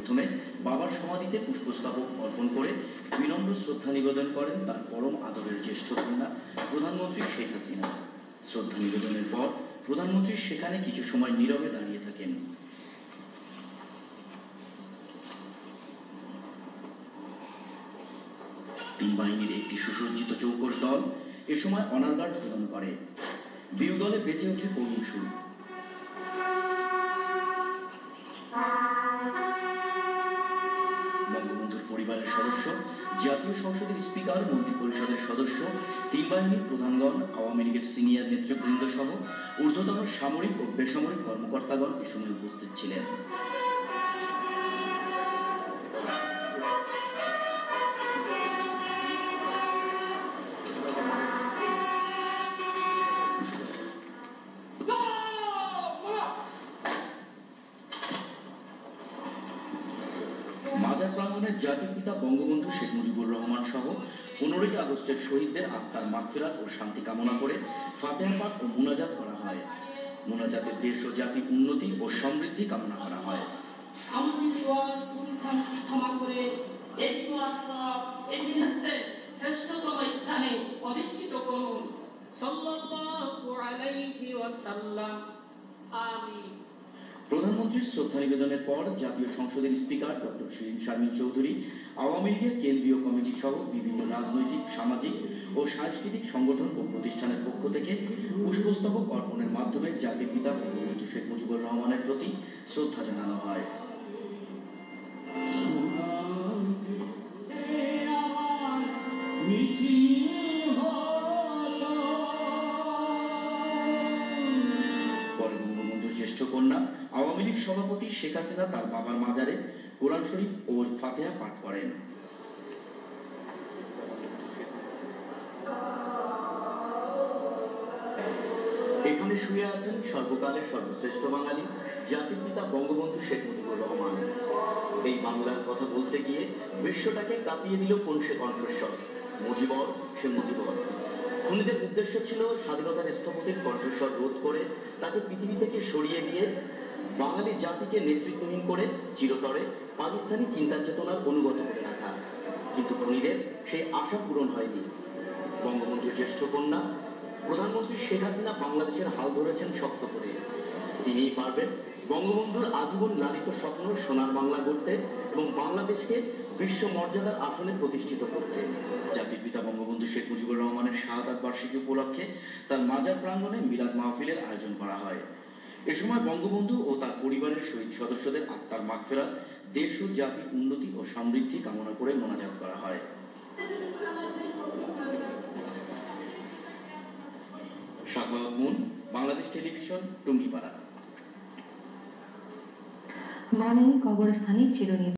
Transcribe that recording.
প্রথমে বাবার সমাধিতে পুষ্পস্তবক অর্পণ করে বিনম্র শ্রদ্ধা নিবেদন করেন তার পরম আদরের জ্যেষ্ঠ কন্যা প্রধানমন্ত্রী শেখ হাসিনা। শ্রদ্ধা নিবেদনের পর প্রধানমন্ত্রী সেখানে কিছু সময় নীরবে দাঁড়িয়ে থাকেন। তিন বাহিনীর একটি সুসজ্জিত চৌকস দল এ সময় অনার গার্ড প্রদান করে। বিউ দলে বেঁচে ওঠে করুণ সুর। বঙ্গবন্ধুর পরিবারের সদস্য, জাতীয় সংসদের স্পিকার, মন্ত্রী পরিষদের সদস্য, তিন বাহিনীর প্রধানগণ, আওয়ামী লীগের সিনিয়র নেতৃবৃন্দ সহ ঊর্ধ্বতন সামরিক ও বেসামরিক কর্মকর্তাগণ এ সময় উপস্থিত ছিলেন। মাজার প্রাঙ্গণে জাতির পিতা বঙ্গবন্ধু শেখ মুজিবুর রহমান সহ 15ই আগস্টের শহীদদের আত্মার মাগফিরাত ও শান্তি কামনা করে ফাতিহা পাঠ ও মুনাজাত করা হয়। মুনাজাতে দেশ ও জাতির উন্নতি ও সমৃদ্ধি কামনা করা হয়। শ্রেষ্ঠতম স্থানে অধিষ্ঠিত করুন সাল্লাল্লাহু আলাইহি ওয়াসাল্লাম। আমিন। প্রধানমন্ত্রীর শ্রদ্ধা নিবেদনের পর জাতীয় সংসদের স্পিকার ডক্টর শিরীন শারমিন চৌধুরী, আওয়ামী লীগের কেন্দ্রীয় কমিটি সহ বিভিন্ন রাজনৈতিক, সামাজিক ও সাংস্কৃতিক সংগঠন ও প্রতিষ্ঠানের পক্ষ থেকে পুষ্পস্তবক অর্পণের মাধ্যমে জাতির পিতা বঙ্গবন্ধু শেখ মুজিবুর রহমানের প্রতি শ্রদ্ধা জানানো হয়। পরে বঙ্গবন্ধুর জ্যেষ্ঠ কন্যা আওয়ামী লীগ সভাপতি শেখ হাসিনা তার বাবার মাজারে কোরআন শরীফ ও ফাতিহা পাঠ করেন। এখানে শুয়ে আছেন সর্বকালের সর্বশ্রেষ্ঠ বাঙালি, জাতির পিতা বঙ্গবন্ধু শেখ মুজিবুর রহমান। এই বাংলার কথা বলতে গিয়ে বিশ্বটাকে কাঁপিয়ে দিল কোন সে কণ্ঠস্বর, মুজিবর সে মুজিবর। খুনিদের উদ্দেশ্য ছিল স্বাধীনতার স্থপতির কণ্ঠস্বর রোধ করে তাকে পৃথিবী থেকে সরিয়ে দিয়ে বাঙালি জাতিকে নেতৃত্বহীন করে চিরতরে পাকিস্তানি চিন্তা চেতনার অনুগত করে রাখা। কিন্তু খুনিদের সেই আশা পূরণ হয়নি। বঙ্গবন্ধুর জ্যেষ্ঠ কন্যা প্রধানমন্ত্রী শেখ হাসিনা বাংলাদেশের হাল ধরেছেন শক্ত করে। তিনিই পারবেন বঙ্গবন্ধুর আজীবন লালিত স্বপ্ন সোনার বাংলা গড়তে এবং বাংলাদেশকে বিশ্ব মর্যাদার আসনে প্রতিষ্ঠিত করতে। জাতির পিতা বঙ্গবন্ধু শেখ মুজিবুর রহমানের শাহাদাত বার্ষিকী উপলক্ষে তার মাজার প্রাঙ্গণে মিলাদ মাহফিলের আয়োজন করা হয়। এ সময় বঙ্গবন্ধু ও তার পরিবারের শহীদ সদস্যদের আত্মার মাগফিরাত, দেশ ও জাতির উন্নতি ও সমৃদ্ধি কামনা করে মোনাজাত করা হয়। Sakhawat moon, Bangladesh television, Tungipara. মনে কবরস্থানে চিরনির্বাণ।